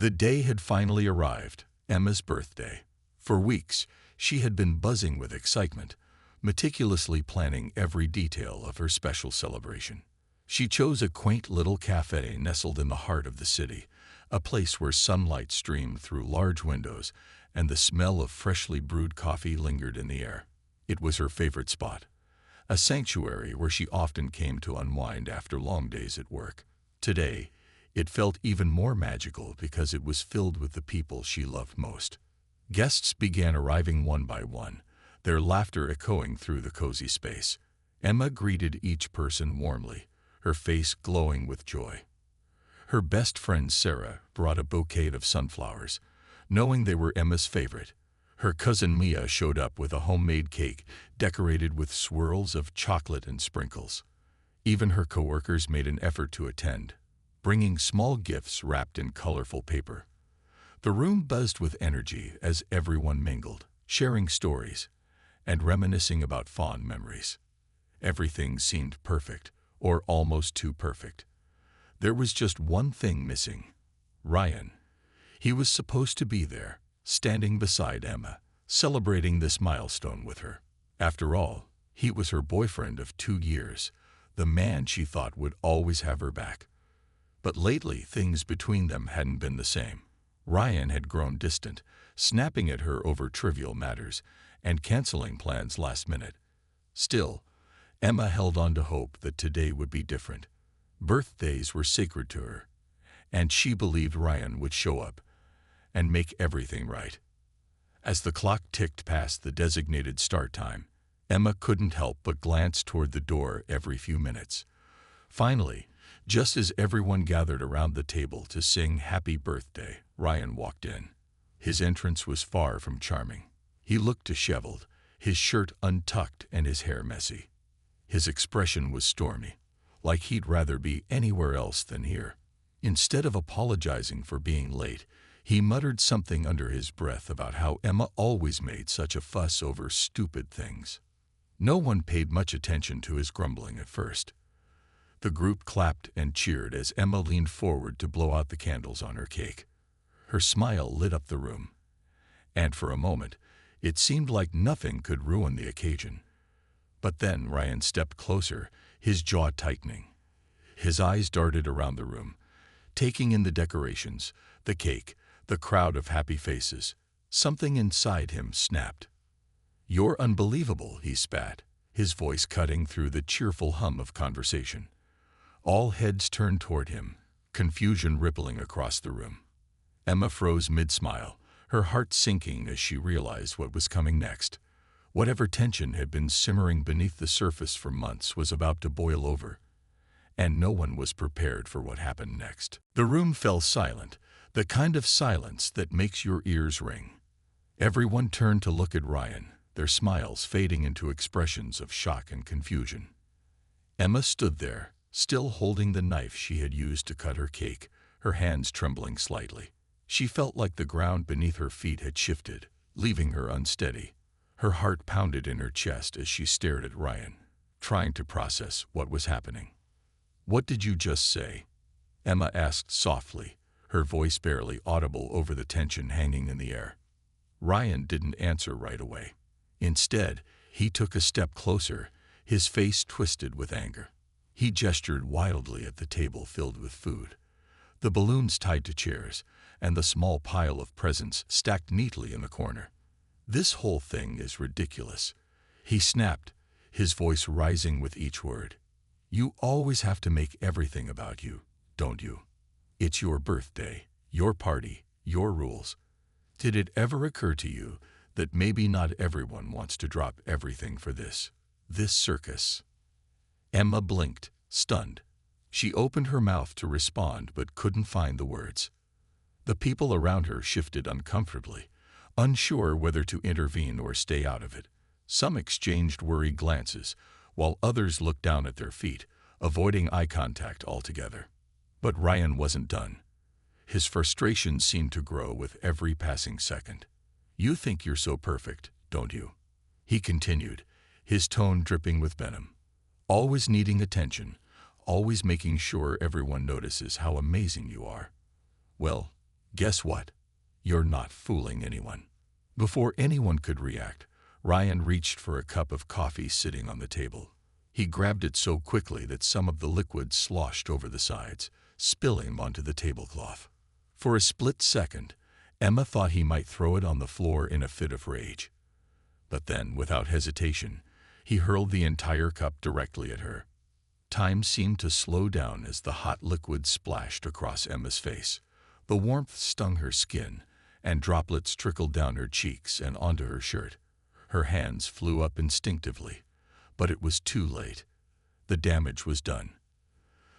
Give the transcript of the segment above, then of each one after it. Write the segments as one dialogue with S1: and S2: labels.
S1: The day had finally arrived, Emma's birthday. For weeks, she had been buzzing with excitement, meticulously planning every detail of her special celebration. She chose a quaint little cafe nestled in the heart of the city, a place where sunlight streamed through large windows and the smell of freshly brewed coffee lingered in the air. It was her favorite spot, a sanctuary where she often came to unwind after long days at work. Today, it felt even more magical because it was filled with the people she loved most. Guests began arriving one by one, their laughter echoing through the cozy space. Emma greeted each person warmly, her face glowing with joy. Her best friend Sarah brought a bouquet of sunflowers, knowing they were Emma's favorite. Her cousin Mia showed up with a homemade cake decorated with swirls of chocolate and sprinkles. Even her coworkers made an effort to attend, bringing small gifts wrapped in colorful paper. The room buzzed with energy as everyone mingled, sharing stories and reminiscing about fond memories. Everything seemed perfect, or almost too perfect. There was just one thing missing: Ryan. He was supposed to be there, standing beside Emma, celebrating this milestone with her. After all, he was her boyfriend of 2 years, the man she thought would always have her back. But lately, things between them hadn't been the same. Ryan had grown distant, snapping at her over trivial matters and canceling plans last minute. Still, Emma held on to hope that today would be different. Birthdays were sacred to her, and she believed Ryan would show up and make everything right. As the clock ticked past the designated start time, Emma couldn't help but glance toward the door every few minutes. Finally, just as everyone gathered around the table to sing happy birthday, Ryan walked in. His entrance was far from charming. He looked disheveled, his shirt untucked and his hair messy. His expression was stormy, like he'd rather be anywhere else than here. Instead of apologizing for being late, he muttered something under his breath about how Emma always made such a fuss over stupid things. No one paid much attention to his grumbling at first. The group clapped and cheered as Emma leaned forward to blow out the candles on her cake. Her smile lit up the room, and for a moment, it seemed like nothing could ruin the occasion. But then Ryan stepped closer, his jaw tightening. His eyes darted around the room, taking in the decorations, the cake, the crowd of happy faces. Something inside him snapped. "You're unbelievable," he spat, his voice cutting through the cheerful hum of conversation. All heads turned toward him, confusion rippling across the room. Emma froze mid-smile, her heart sinking as she realized what was coming next. Whatever tension had been simmering beneath the surface for months was about to boil over, and no one was prepared for what happened next. The room fell silent, the kind of silence that makes your ears ring. Everyone turned to look at Ryan, their smiles fading into expressions of shock and confusion. Emma stood there, still holding the knife she had used to cut her cake, her hands trembling slightly. She felt like the ground beneath her feet had shifted, leaving her unsteady. Her heart pounded in her chest as she stared at Ryan, trying to process what was happening. "What did you just say?" Emma asked softly, her voice barely audible over the tension hanging in the air. Ryan didn't answer right away. Instead, he took a step closer, his face twisted with anger. He gestured wildly at the table filled with food, the balloons tied to chairs, and the small pile of presents stacked neatly in the corner. "This whole thing is ridiculous," he snapped, his voice rising with each word. "You always have to make everything about you, don't you? It's your birthday, your party, your rules. Did it ever occur to you that maybe not everyone wants to drop everything for this circus?" Emma blinked, stunned. She opened her mouth to respond but couldn't find the words. The people around her shifted uncomfortably, unsure whether to intervene or stay out of it. Some exchanged worried glances, while others looked down at their feet, avoiding eye contact altogether. But Ryan wasn't done. His frustration seemed to grow with every passing second. "You think you're so perfect, don't you?" he continued, his tone dripping with venom. "Always needing attention, always making sure everyone notices how amazing you are. Well, Guess what? You're not fooling anyone." Before anyone could react, Ryan reached for a cup of coffee sitting on the table. He grabbed it so quickly that some of the liquid sloshed over the sides, spilling onto the tablecloth. For a split second, Emma thought he might throw it on the floor in a fit of rage. But then, without hesitation, he hurled the entire cup directly at her. Time seemed to slow down as the hot liquid splashed across Emma's face. The warmth stung her skin, and droplets trickled down her cheeks and onto her shirt. Her hands flew up instinctively, but it was too late. The damage was done.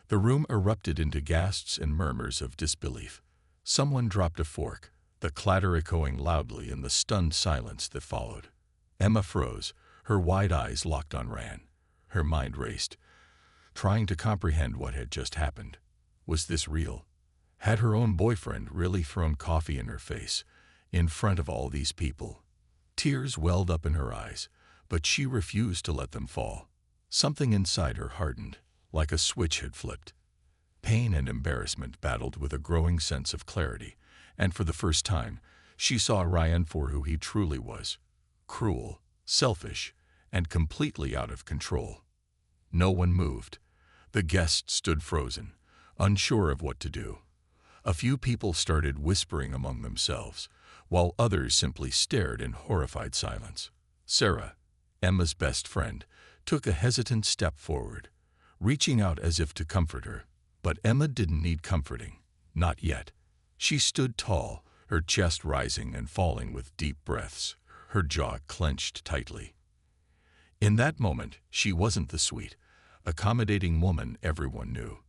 S1: The room erupted into gasps and murmurs of disbelief. Someone dropped a fork, the clatter echoing loudly in the stunned silence that followed. Emma froze, her wide eyes locked on Ryan. Her mind raced, trying to comprehend what had just happened. Was this real? Had her own boyfriend really thrown coffee in her face, in front of all these people? Tears welled up in her eyes, but she refused to let them fall. Something inside her hardened, like a switch had flipped. Pain and embarrassment battled with a growing sense of clarity, and for the first time, she saw Ryan for who he truly was: cruel, selfish, and completely out of control. No one moved. The guests stood frozen, unsure of what to do. A few people started whispering among themselves, while others simply stared in horrified silence. Sarah, Emma's best friend, took a hesitant step forward, reaching out as if to comfort her. But Emma didn't need comforting. Not yet. She stood tall, her chest rising and falling with deep breaths, her jaw clenched tightly. In that moment, she wasn't the sweet, accommodating woman everyone knew.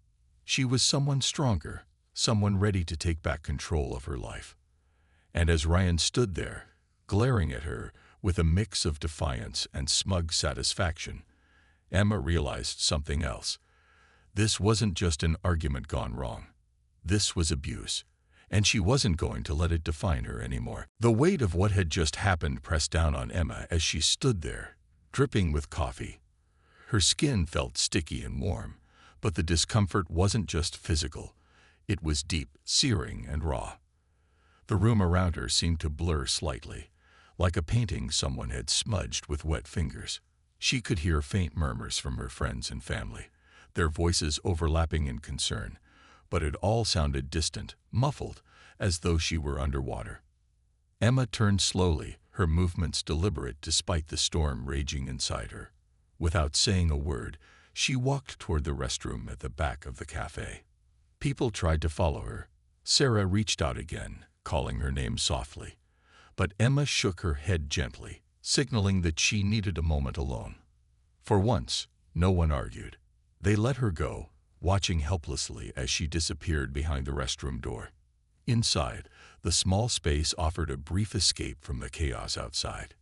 S1: She was someone stronger, someone ready to take back control of her life. And as Ryan stood there, glaring at her with a mix of defiance and smug satisfaction, Emma realized something else. This wasn't just an argument gone wrong. This was abuse, and she wasn't going to let it define her anymore. The weight of what had just happened pressed down on Emma as she stood there, dripping with coffee. Her skin felt sticky and warm, but the discomfort wasn't just physical. It was deep, searing, and raw. The room around her seemed to blur slightly, like a painting someone had smudged with wet fingers. She could hear faint murmurs from her friends and family, their voices overlapping in concern, but it all sounded distant, muffled, as though she were underwater. Emma turned slowly, her movements deliberate despite the storm raging inside her. Without saying a word, she walked toward the restroom at the back of the cafe. People tried to follow her. Sarah reached out again, calling her name softly. But Emma shook her head gently, signaling that she needed a moment alone. For once, no one argued. They let her go, watching helplessly as she disappeared behind the restroom door. Inside, the small space offered a brief escape from the chaos outside.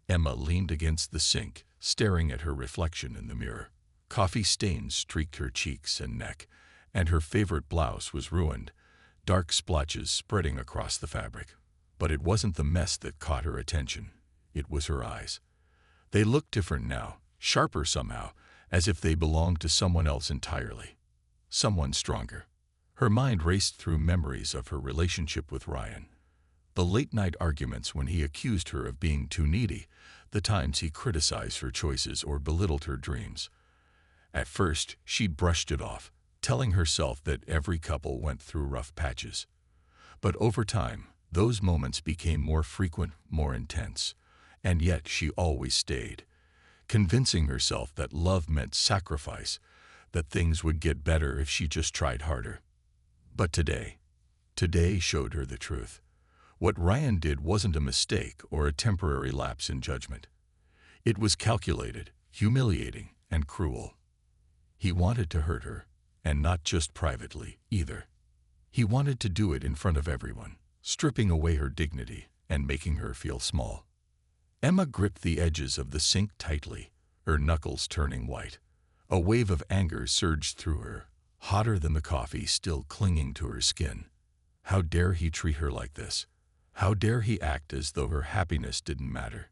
S1: Emma leaned against the sink, staring at her reflection in the mirror. Coffee stains streaked her cheeks and neck, and her favorite blouse was ruined, dark splotches spreading across the fabric. But it wasn't the mess that caught her attention. It was her eyes. They looked different now, sharper somehow, as if they belonged to someone else entirely. Someone stronger. Her mind raced through memories of her relationship with Ryan. The late-night arguments when he accused her of being too needy, the times he criticized her choices or belittled her dreams. At first, she brushed it off, telling herself that every couple went through rough patches. But over time, those moments became more frequent, more intense, and yet she always stayed, convincing herself that love meant sacrifice, that things would get better if she just tried harder. But today showed her the truth. What Ryan did wasn't a mistake or a temporary lapse in judgment. It was calculated, humiliating, and cruel. He wanted to hurt her, and not just privately, either. He wanted to do it in front of everyone, stripping away her dignity and making her feel small. Emma gripped the edges of the sink tightly, her knuckles turning white. A wave of anger surged through her, hotter than the coffee still clinging to her skin. How dare he treat her like this? How dare he act as though her happiness didn't matter?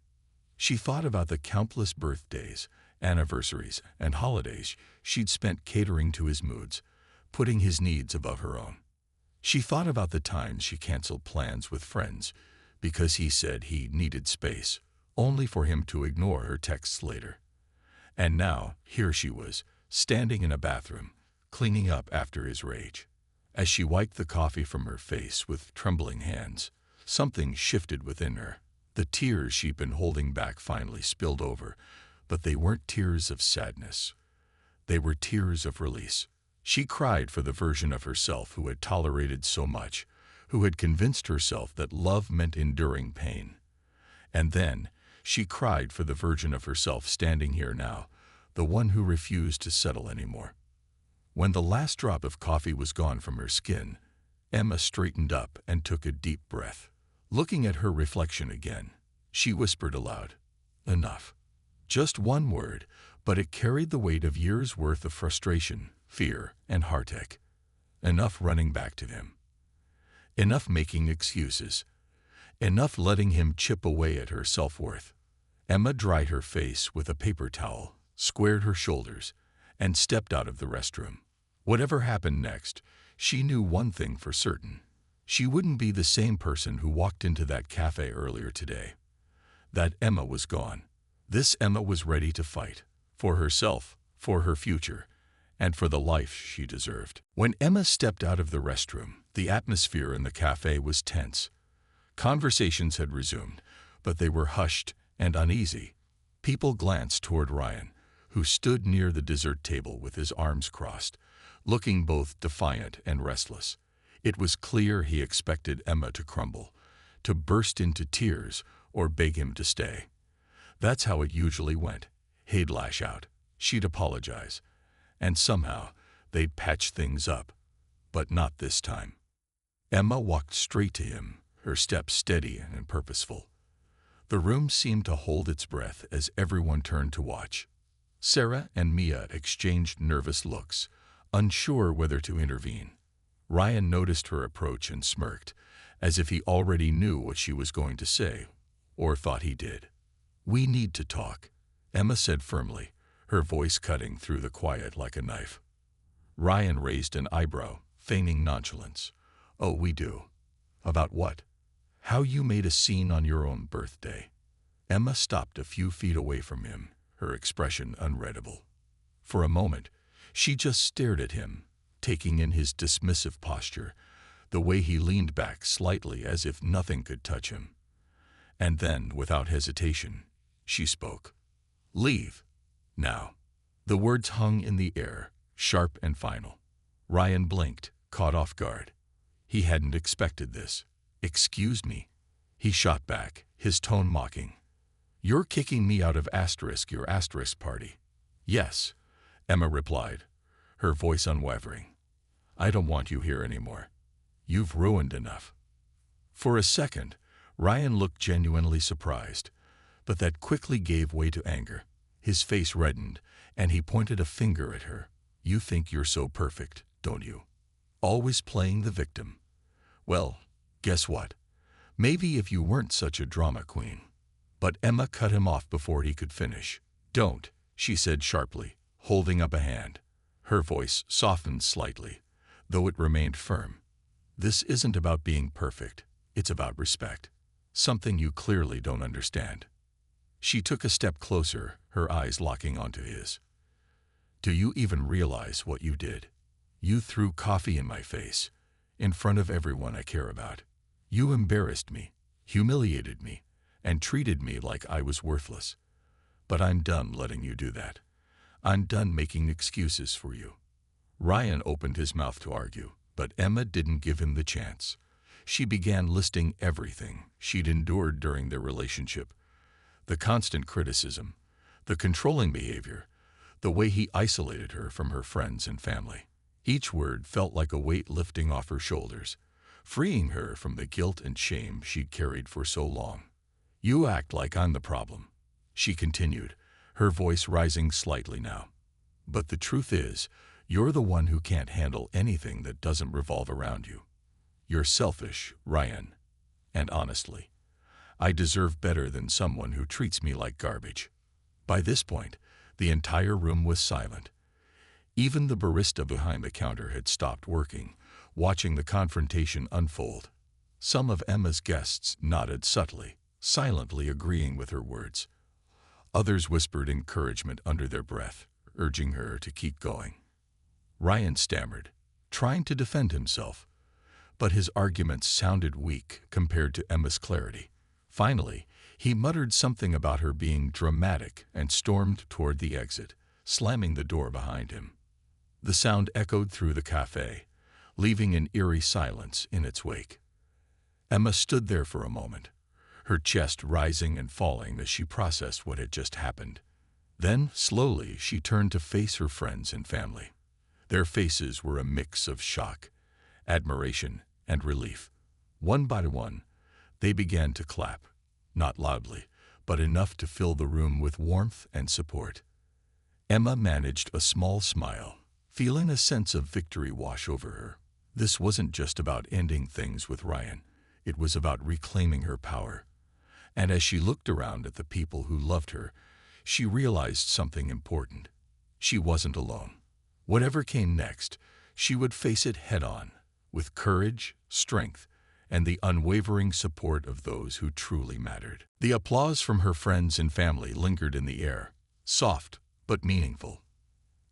S1: She thought about the countless birthdays, anniversaries, and holidays she'd spent catering to his moods, putting his needs above her own. She thought about the times she canceled plans with friends because he said he needed space, only for him to ignore her texts later. And now, here she was, standing in a bathroom, cleaning up after his rage. As she wiped the coffee from her face with trembling hands, something shifted within her. The tears she'd been holding back finally spilled over, but they weren't tears of sadness. They were tears of release. She cried for the version of herself who had tolerated so much, who had convinced herself that love meant enduring pain. And then, she cried for the version of herself standing here now, the one who refused to settle anymore. When the last drop of coffee was gone from her skin, Emma straightened up and took a deep breath. Looking at her reflection again, she whispered aloud, "Enough." Just one word, but it carried the weight of years' worth of frustration, fear, and heartache. Enough running back to him. Enough making excuses. Enough letting him chip away at her self-worth. Emma dried her face with a paper towel, squared her shoulders, and stepped out of the restroom. Whatever happened next, she knew one thing for certain. She wouldn't be the same person who walked into that cafe earlier today. That Emma was gone. This Emma was ready to fight. For herself, for her future, and for the life she deserved. When Emma stepped out of the restroom, the atmosphere in the cafe was tense. Conversations had resumed, but they were hushed and uneasy. People glanced toward Ryan, who stood near the dessert table with his arms crossed, looking both defiant and restless. It was clear he expected Emma to crumble, to burst into tears or beg him to stay. That's how it usually went. He'd lash out, she'd apologize, and somehow they'd patch things up. But not this time. Emma walked straight to him, her steps steady and purposeful. The room seemed to hold its breath as everyone turned to watch. Sarah and Mia exchanged nervous looks, unsure whether to intervene. Ryan noticed her approach and smirked, as if he already knew what she was going to say, or thought he did. "We need to talk," Emma said firmly, her voice cutting through the quiet like a knife. Ryan raised an eyebrow, feigning nonchalance. "Oh, we do. About what?" "How you made a scene on your own birthday." Emma stopped a few feet away from him, her expression unreadable. For a moment, she just stared at him, taking in his dismissive posture, the way he leaned back slightly as if nothing could touch him. And then, without hesitation, she spoke. "Leave. Now." The words hung in the air, sharp and final. Ryan blinked, caught off guard. He hadn't expected this. "Excuse me," he shot back, his tone mocking. "You're kicking me out of your asterisk party." "Yes," Emma replied, her voice unwavering. "I don't want you here anymore. You've ruined enough." For a second, Ryan looked genuinely surprised, but that quickly gave way to anger. His face reddened, and he pointed a finger at her. "You think you're so perfect, don't you? Always playing the victim. Well, guess what? Maybe if you weren't such a drama queen." But Emma cut him off before he could finish. "Don't," she said sharply, holding up a hand. Her voice softened slightly, though it remained firm. "This isn't about being perfect. It's about respect. Something you clearly don't understand." She took a step closer, her eyes locking onto his. "Do you even realize what you did? You threw coffee in my face, in front of everyone I care about. You embarrassed me, humiliated me, and treated me like I was worthless. But I'm done letting you do that. I'm done making excuses for you." Ryan opened his mouth to argue, but Emma didn't give him the chance. She began listing everything she'd endured during their relationship. The constant criticism, the controlling behavior, the way he isolated her from her friends and family. Each word felt like a weight lifting off her shoulders, freeing her from the guilt and shame she'd carried for so long. "You act like I'm the problem," she continued, her voice rising slightly now. "But the truth is, you're the one who can't handle anything that doesn't revolve around you. You're selfish, Ryan. And honestly, I deserve better than someone who treats me like garbage." By this point, the entire room was silent. Even the barista behind the counter had stopped working, watching the confrontation unfold. Some of Emma's guests nodded subtly, silently agreeing with her words. Others whispered encouragement under their breath, urging her to keep going. Ryan stammered, trying to defend himself, but his arguments sounded weak compared to Emma's clarity. Finally, he muttered something about her being dramatic and stormed toward the exit, slamming the door behind him. The sound echoed through the cafe, leaving an eerie silence in its wake. Emma stood there for a moment, her chest rising and falling as she processed what had just happened. Then, slowly, she turned to face her friends and family. Their faces were a mix of shock, admiration, and relief. One by one, they began to clap, not loudly, but enough to fill the room with warmth and support. Emma managed a small smile, feeling a sense of victory wash over her. This wasn't just about ending things with Ryan. It was about reclaiming her power. And as she looked around at the people who loved her, she realized something important. She wasn't alone. Whatever came next, she would face it head-on, with courage, strength, and the unwavering support of those who truly mattered. The applause from her friends and family lingered in the air, soft but meaningful.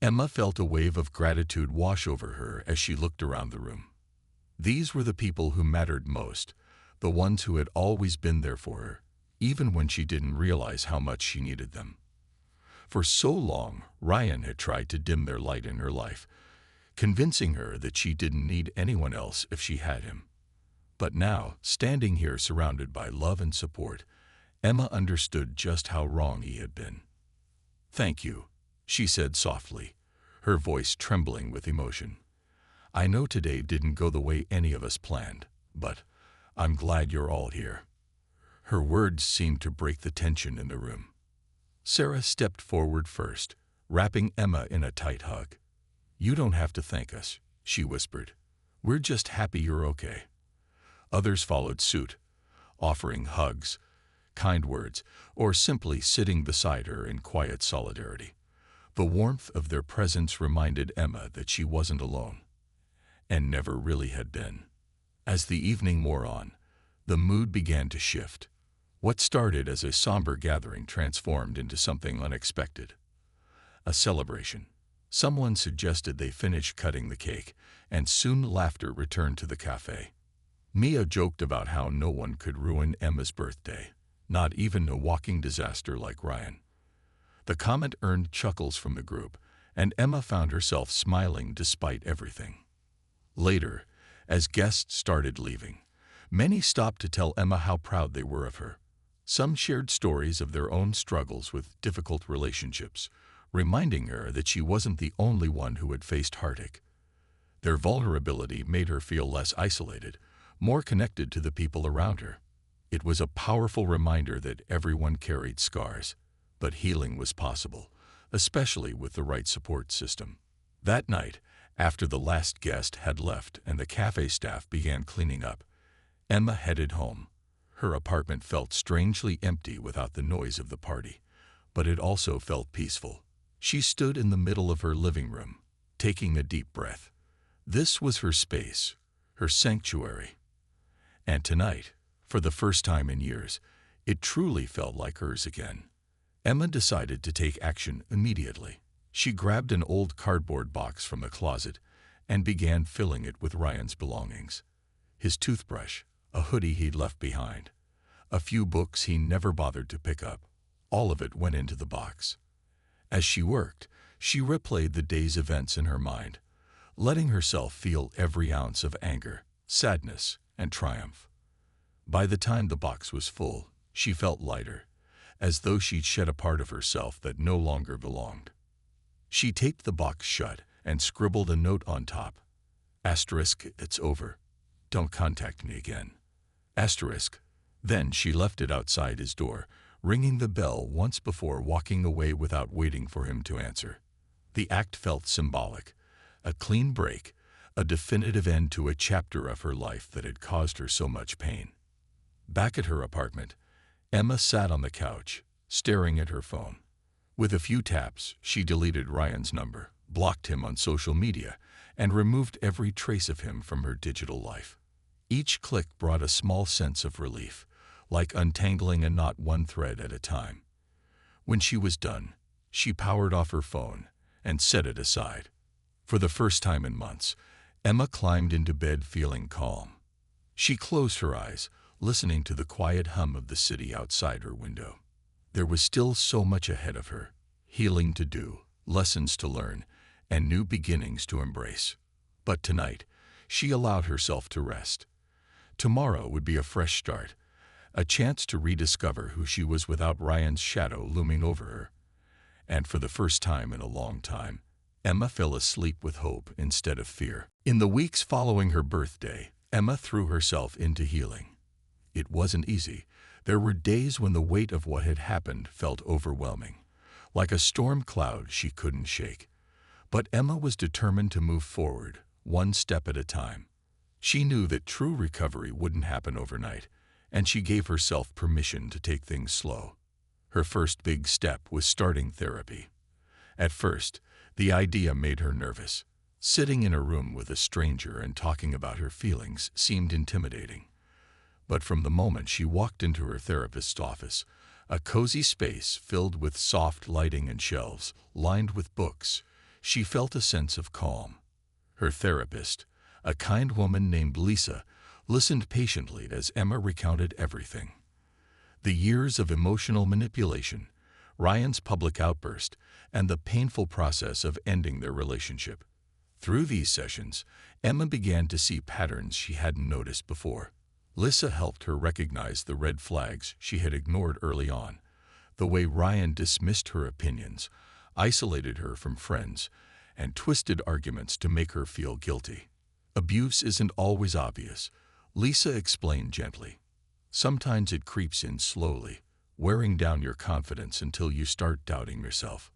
S1: Emma felt a wave of gratitude wash over her as she looked around the room. These were the people who mattered most, the ones who had always been there for her, even when she didn't realize how much she needed them. For so long, Ryan had tried to dim their light in her life, convincing her that she didn't need anyone else if she had him. But now, standing here surrounded by love and support, Emma understood just how wrong he had been. "Thank you," she said softly, her voice trembling with emotion. "I know today didn't go the way any of us planned, but I'm glad you're all here." Her words seemed to break the tension in the room. Sarah stepped forward first, wrapping Emma in a tight hug. "You don't have to thank us," she whispered. "We're just happy you're okay." Others followed suit, offering hugs, kind words, or simply sitting beside her in quiet solidarity. The warmth of their presence reminded Emma that she wasn't alone, and never really had been. As the evening wore on, the mood began to shift. What started as a somber gathering transformed into something unexpected. A celebration. Someone suggested they finish cutting the cake, and soon laughter returned to the cafe. Mia joked about how no one could ruin Emma's birthday, not even a walking disaster like Ryan. The comment earned chuckles from the group, and Emma found herself smiling despite everything. Later, as guests started leaving, many stopped to tell Emma how proud they were of her. Some shared stories of their own struggles with difficult relationships, reminding her that she wasn't the only one who had faced heartache. Their vulnerability made her feel less isolated, more connected to the people around her. It was a powerful reminder that everyone carried scars, but healing was possible, especially with the right support system. That night, after the last guest had left and the cafe staff began cleaning up, Emma headed home. Her apartment felt strangely empty without the noise of the party, but it also felt peaceful. She stood in the middle of her living room, taking a deep breath. This was her space, her sanctuary. And tonight, for the first time in years, it truly felt like hers again. Emma decided to take action immediately. She grabbed an old cardboard box from the closet and began filling it with Ryan's belongings. His toothbrush, a hoodie he'd left behind, a few books he never bothered to pick up. All of it went into the box. As she worked, she replayed the day's events in her mind, letting herself feel every ounce of anger, sadness, and triumph. By the time the box was full, she felt lighter, as though she'd shed a part of herself that no longer belonged. She taped the box shut and scribbled a note on top. Asterisk, it's over. Don't contact me again. Asterisk. Then she left it outside his door, ringing the bell once before walking away without waiting for him to answer. The act felt symbolic, a clean break, a definitive end to a chapter of her life that had caused her so much pain. Back at her apartment, Emma sat on the couch, staring at her phone. With a few taps, she deleted Ryan's number, blocked him on social media, and removed every trace of him from her digital life. Each click brought a small sense of relief, like untangling a knot one thread at a time. When she was done, she powered off her phone and set it aside. For the first time in months, Emma climbed into bed feeling calm. She closed her eyes, listening to the quiet hum of the city outside her window. There was still so much ahead of her: healing to do, lessons to learn, and new beginnings to embrace. But tonight, she allowed herself to rest. Tomorrow would be a fresh start, a chance to rediscover who she was without Ryan's shadow looming over her. And for the first time in a long time, Emma fell asleep with hope instead of fear. In the weeks following her birthday, Emma threw herself into healing. It wasn't easy. There were days when the weight of what had happened felt overwhelming, like a storm cloud she couldn't shake. But Emma was determined to move forward, one step at a time. She knew that true recovery wouldn't happen overnight, and she gave herself permission to take things slow. Her first big step was starting therapy. At first, the idea made her nervous. Sitting in a room with a stranger and talking about her feelings seemed intimidating. But from the moment she walked into her therapist's office, a cozy space filled with soft lighting and shelves lined with books, she felt a sense of calm. Her therapist, a kind woman named Lisa, listened patiently as Emma recounted everything. The years of emotional manipulation, Ryan's public outburst, and the painful process of ending their relationship. Through these sessions, Emma began to see patterns she hadn't noticed before. Lisa helped her recognize the red flags she had ignored early on: the way Ryan dismissed her opinions, isolated her from friends, and twisted arguments to make her feel guilty. Abuse isn't always obvious, Lisa explained gently. Sometimes it creeps in slowly, wearing down your confidence until you start doubting yourself.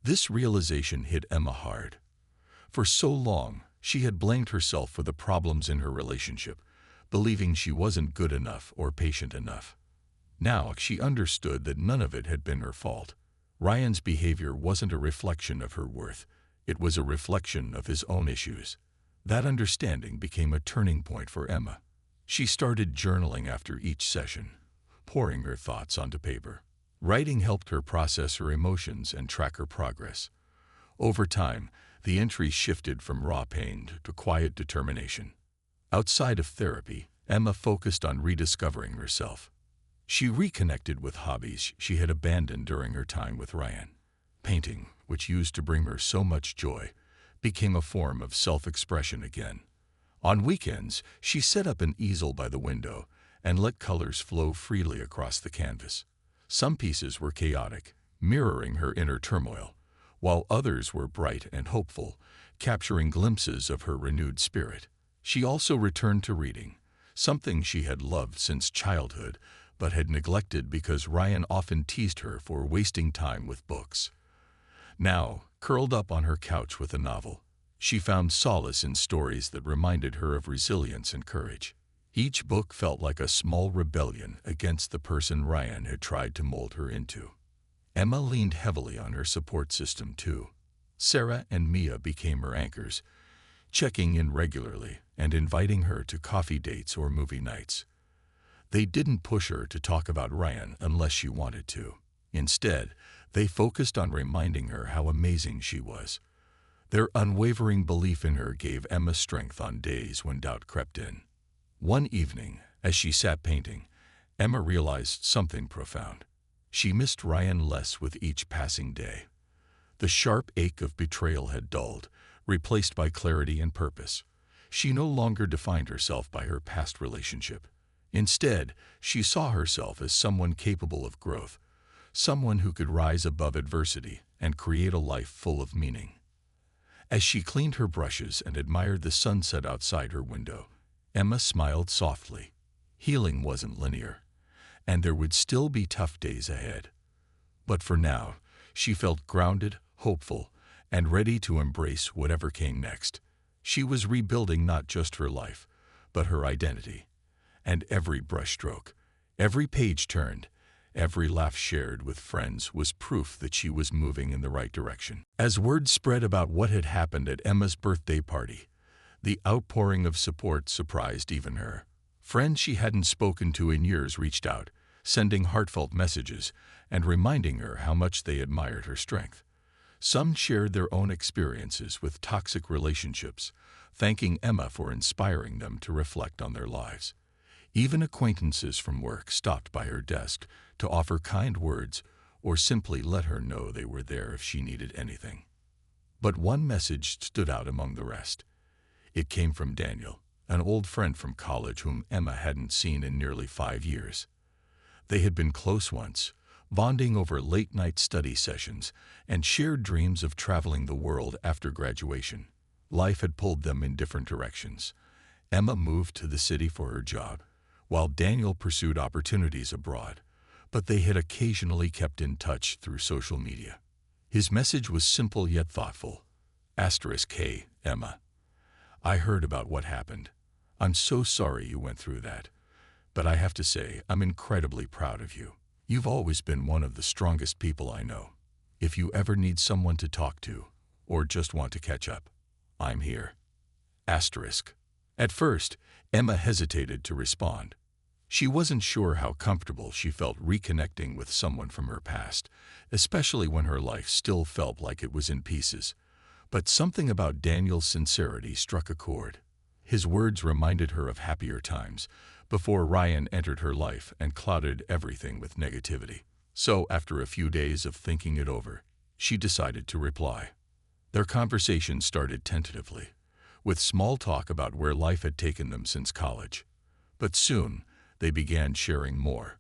S1: This realization hit Emma hard. For so long, she had blamed herself for the problems in her relationship, believing she wasn't good enough or patient enough. Now she understood that none of it had been her fault. Ryan's behavior wasn't a reflection of her worth, it was a reflection of his own issues. That understanding became a turning point for Emma. She started journaling after each session, pouring her thoughts onto paper. Writing helped her process her emotions and track her progress. Over time, the entries shifted from raw pain to quiet determination. Outside of therapy, Emma focused on rediscovering herself. She reconnected with hobbies she had abandoned during her time with Ryan. Painting, which used to bring her so much joy, became a form of self-expression again. On weekends, she set up an easel by the window and let colors flow freely across the canvas. Some pieces were chaotic, mirroring her inner turmoil, while others were bright and hopeful, capturing glimpses of her renewed spirit. She also returned to reading, something she had loved since childhood but had neglected because Ryan often teased her for wasting time with books. Now, curled up on her couch with a novel, she found solace in stories that reminded her of resilience and courage. Each book felt like a small rebellion against the person Ryan had tried to mold her into. Emma leaned heavily on her support system too. Sarah and Mia became her anchors, checking in regularly and inviting her to coffee dates or movie nights. They didn't push her to talk about Ryan unless she wanted to. Instead, they focused on reminding her how amazing she was. Their unwavering belief in her gave Emma strength on days when doubt crept in. One evening, as she sat painting, Emma realized something profound. She missed Ryan less with each passing day. The sharp ache of betrayal had dulled, replaced by clarity and purpose. She no longer defined herself by her past relationship. Instead, she saw herself as someone capable of growth, someone who could rise above adversity and create a life full of meaning. As she cleaned her brushes and admired the sunset outside her window, Emma smiled softly. Healing wasn't linear, and there would still be tough days ahead. But for now, she felt grounded, hopeful, and ready to embrace whatever came next. She was rebuilding not just her life, but her identity. And every brushstroke, every page turned, Every laugh shared with friends was proof that she was moving in the right direction. As word spread about what had happened at Emma's birthday party, the outpouring of support surprised even her. Friends she hadn't spoken to in years reached out, sending heartfelt messages and reminding her how much they admired her strength. Some shared their own experiences with toxic relationships, thanking Emma for inspiring them to reflect on their lives. Even acquaintances from work stopped by her desk to offer kind words or simply let her know they were there if she needed anything. But one message stood out among the rest. It came from Daniel, an old friend from college whom Emma hadn't seen in nearly 5 years. They had been close once, bonding over late-night study sessions and shared dreams of traveling the world after graduation. Life had pulled them in different directions. Emma moved to the city for her job, while Daniel pursued opportunities abroad, but they had occasionally kept in touch through social media. His message was simple yet thoughtful. *K, Emma. I heard about what happened. I'm so sorry you went through that. But I have to say, I'm incredibly proud of you. You've always been one of the strongest people I know. If you ever need someone to talk to, or just want to catch up, I'm here. At first, Emma hesitated to respond. She wasn't sure how comfortable she felt reconnecting with someone from her past, especially when her life still felt like it was in pieces. But something about Daniel's sincerity struck a chord. His words reminded her of happier times, before Ryan entered her life and clouded everything with negativity. So, after a few days of thinking it over, she decided to reply. Their conversation started tentatively, with small talk about where life had taken them since college. But soon, they began sharing more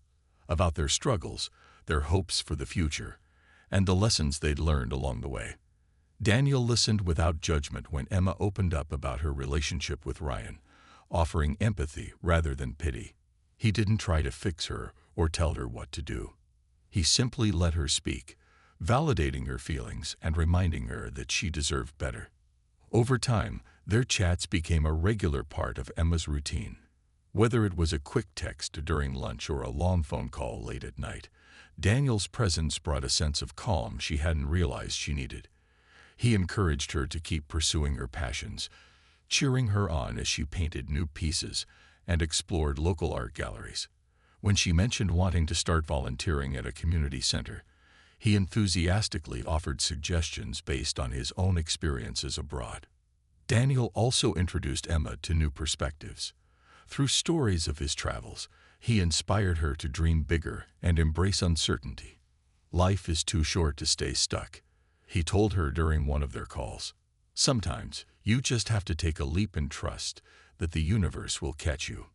S1: about their struggles, their hopes for the future, and the lessons they'd learned along the way. Daniel listened without judgment when Emma opened up about her relationship with Ryan, offering empathy rather than pity. He didn't try to fix her or tell her what to do. He simply let her speak, validating her feelings and reminding her that she deserved better. Over time, their chats became a regular part of Emma's routine. Whether it was a quick text during lunch or a long phone call late at night, Daniel's presence brought a sense of calm she hadn't realized she needed. He encouraged her to keep pursuing her passions, cheering her on as she painted new pieces and explored local art galleries. When she mentioned wanting to start volunteering at a community center, he enthusiastically offered suggestions based on his own experiences abroad. Daniel also introduced Emma to new perspectives. Through stories of his travels, he inspired her to dream bigger and embrace uncertainty. Life is too short to stay stuck, he told her during one of their calls. Sometimes, you just have to take a leap and trust that the universe will catch you.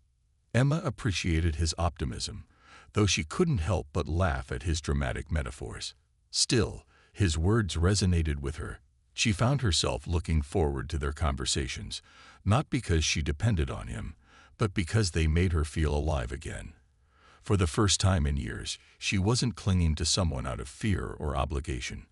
S1: Emma appreciated his optimism, though she couldn't help but laugh at his dramatic metaphors. Still, his words resonated with her. She found herself looking forward to their conversations, not because she depended on him, but because they made her feel alive again. For the first time in years, she wasn't clinging to someone out of fear or obligation.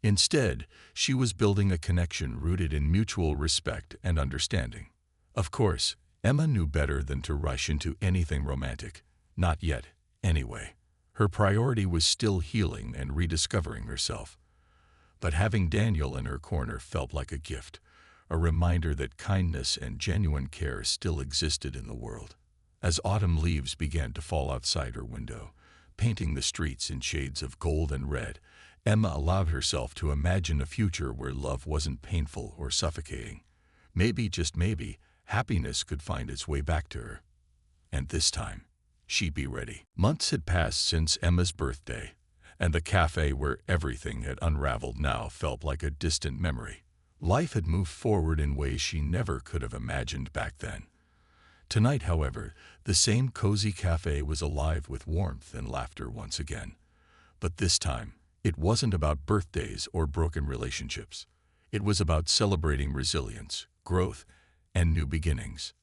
S1: Instead, she was building a connection rooted in mutual respect and understanding. Of course, Emma knew better than to rush into anything romantic. Not yet, anyway. Her priority was still healing and rediscovering herself. But having Daniel in her corner felt like a gift, a reminder that kindness and genuine care still existed in the world. As autumn leaves began to fall outside her window, painting the streets in shades of gold and red, Emma allowed herself to imagine a future where love wasn't painful or suffocating. Maybe, just maybe, happiness could find its way back to her. And this time, she'd be ready. Months had passed since Emma's birthday, and the cafe where everything had unraveled now felt like a distant memory. Life had moved forward in ways she never could have imagined back then. Tonight, however, the same cozy cafe was alive with warmth and laughter once again. But this time, it wasn't about birthdays or broken relationships. It was about celebrating resilience, growth, and new beginnings.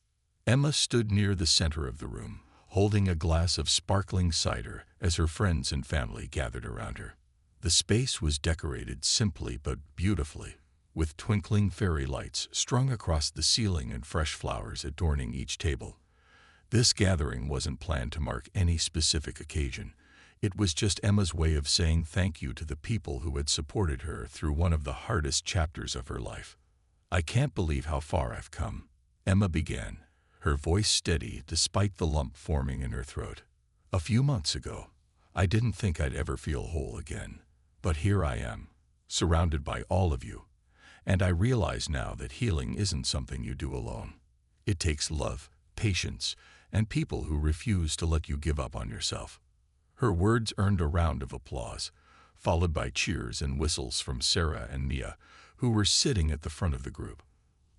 S1: Emma stood near the center of the room, holding a glass of sparkling cider as her friends and family gathered around her. The space was decorated simply but beautifully, with twinkling fairy lights strung across the ceiling and fresh flowers adorning each table. This gathering wasn't planned to mark any specific occasion. It was just Emma's way of saying thank you to the people who had supported her through one of the hardest chapters of her life. "I can't believe how far I've come," Emma began, her voice steady despite the lump forming in her throat. "A few months ago, I didn't think I'd ever feel whole again. But here I am, surrounded by all of you, and I realize now that healing isn't something you do alone. It takes love, patience, and people who refuse to let you give up on yourself." Her words earned a round of applause, followed by cheers and whistles from Sarah and Nia, who were sitting at the front of the group.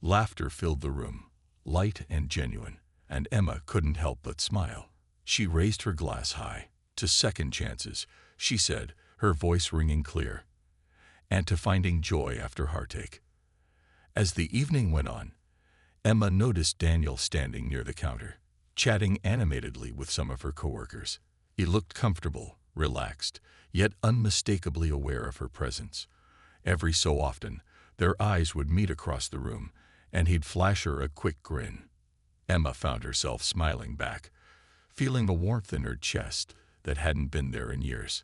S1: Laughter filled the room, light and genuine, and Emma couldn't help but smile. She raised her glass high. "To second chances," she said, her voice ringing clear, "and to finding joy after heartache." As the evening went on, Emma noticed Daniel standing near the counter, chatting animatedly with some of her coworkers. He looked comfortable, relaxed, yet unmistakably aware of her presence. Every so often, their eyes would meet across the room, and he'd flash her a quick grin. Emma found herself smiling back, feeling a warmth in her chest that hadn't been there in years.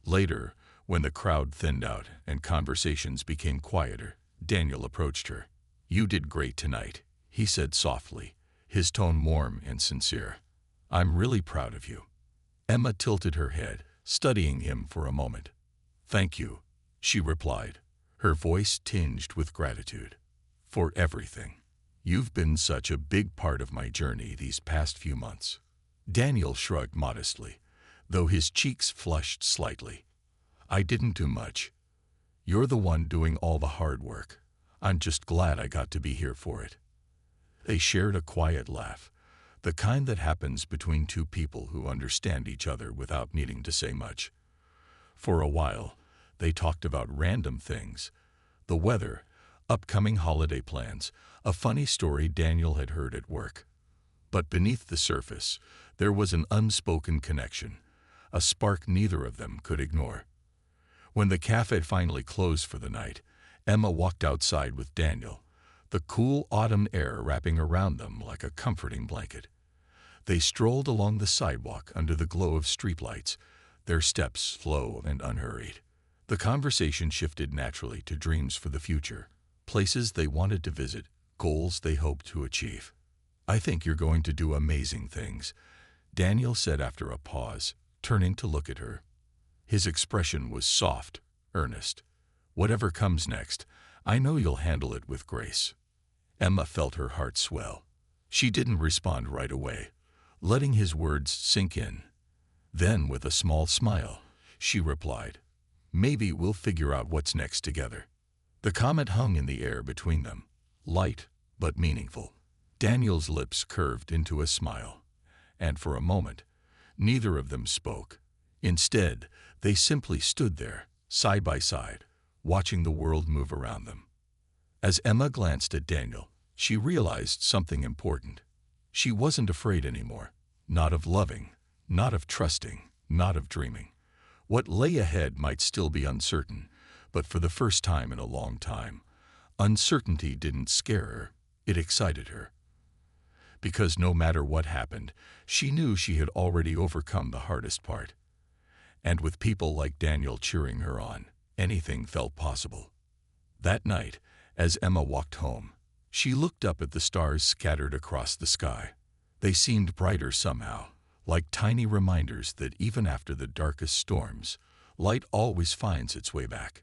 S1: Later, when the crowd thinned out and conversations became quieter, Daniel approached her. "You did great tonight," he said softly, his tone warm and sincere. "I'm really proud of you." Emma tilted her head, studying him for a moment. "Thank you," she replied, her voice tinged with gratitude. "For everything. You've been such a big part of my journey these past few months." Daniel shrugged modestly, though his cheeks flushed slightly. "I didn't do much. You're the one doing all the hard work. I'm just glad I got to be here for it." They shared a quiet laugh, the kind that happens between two people who understand each other without needing to say much. For a while, they talked about random things: the weather, upcoming holiday plans, a funny story Daniel had heard at work. But beneath the surface, there was an unspoken connection, a spark neither of them could ignore. When the cafe finally closed for the night, Emma walked outside with Daniel, the cool autumn air wrapping around them like a comforting blanket. They strolled along the sidewalk under the glow of streetlights, their steps slow and unhurried. The conversation shifted naturally to dreams for the future, places they wanted to visit, goals they hoped to achieve. "I think you're going to do amazing things," Daniel said after a pause, turning to look at her. His expression was soft, earnest. "Whatever comes next, I know you'll handle it with grace." Emma felt her heart swell. She didn't respond right away, letting his words sink in. Then, with a small smile, she replied, "Maybe we'll figure out what's next together." The comment hung in the air between them, light but meaningful. Daniel's lips curved into a smile, and for a moment, neither of them spoke. Instead, they simply stood there, side by side, watching the world move around them. As Emma glanced at Daniel, she realized something important. She wasn't afraid anymore, not of loving, not of trusting, not of dreaming. What lay ahead might still be uncertain, but for the first time in a long time, uncertainty didn't scare her, it excited her. Because no matter what happened, she knew she had already overcome the hardest part. And with people like Daniel cheering her on, anything felt possible. That night, as Emma walked home, she looked up at the stars scattered across the sky. They seemed brighter somehow, like tiny reminders that even after the darkest storms, light always finds its way back.